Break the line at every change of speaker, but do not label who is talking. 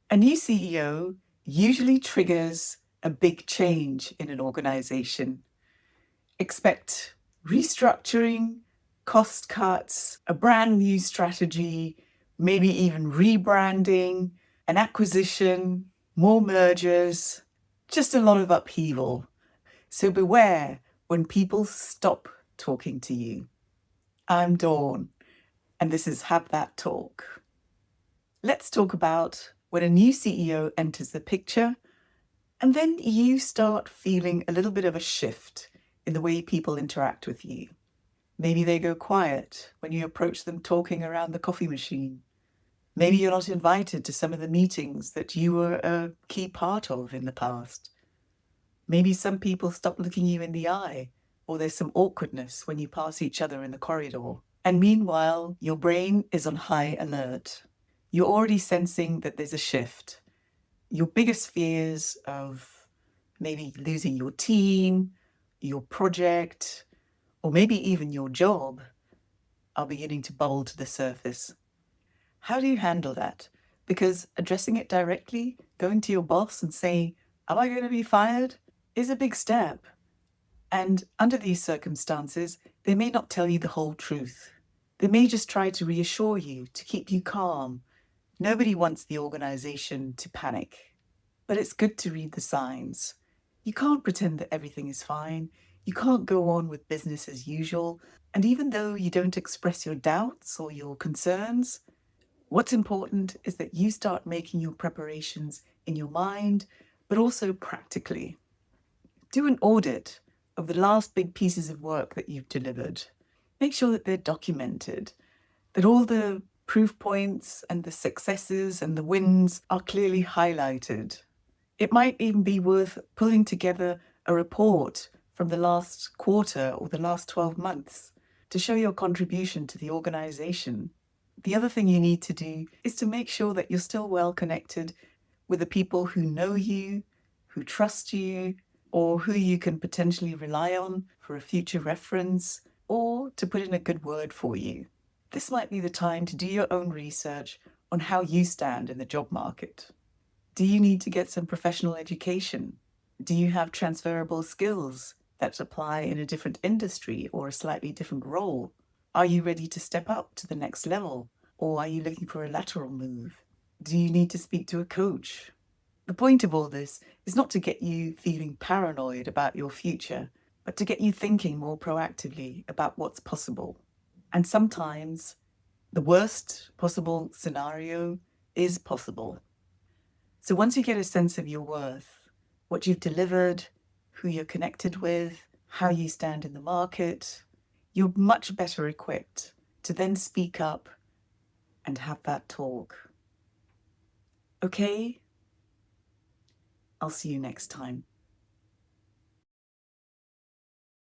A new CEO usually triggers a big change in an organization. Expect restructuring, cost cuts, a brand new strategy, maybe even rebranding, an acquisition, more mergers, just a lot of upheaval. So beware when people stop talking to you. I'm Dawn, and this is Have That Talk. Let's talk about when a new CEO enters the picture, and then you start feeling a little bit of a shift in the way people interact with you. Maybe they go quiet when you approach them talking around the coffee machine. Maybe you're not invited to some of the meetings that you were a key part of in the past. Maybe some people stop looking you in the eye, or there's some awkwardness when you pass each other in the corridor. And meanwhile, your brain is on high alert. You're already sensing that there's a shift. Your biggest fears of maybe losing your team, your project, or maybe even your job are beginning to bubble to the surface. How do you handle that? Because addressing it directly, going to your boss and saying, "Am I going to be fired?" is a big step. And under these circumstances, they may not tell you the whole truth. They may just try to reassure you, to keep you calm. Nobody wants the organization to panic. But it's good to read the signs. You can't pretend that everything is fine. You can't go on with business as usual. And even though you don't express your doubts or your concerns, what's important is that you start making your preparations in your mind, but also practically. Do an audit of the last big pieces of work that you've delivered. Make sure that they're documented, that all the proof points and the successes and the wins are clearly highlighted. It might even be worth pulling together a report from the last quarter or the last 12 months to show your contribution to the organization. The other thing you need to do is to make sure that you're still well connected with the people who know you, who trust you, or who you can potentially rely on for a future reference, or to put in a good word for you. This might be the time to do your own research on how you stand in the job market. Do you need to get some professional education? Do you have transferable skills that apply in a different industry or a slightly different role? Are you ready to step up to the next level? Or are you looking for a lateral move? Do you need to speak to a coach? The point of all this is not to get you feeling paranoid about your future, but to get you thinking more proactively about what's possible. And sometimes the worst possible scenario is possible. So once you get a sense of your worth, what you've delivered, who you're connected with, how you stand in the market, you're much better equipped to then speak up and have that talk. Okay? I'll see you next time.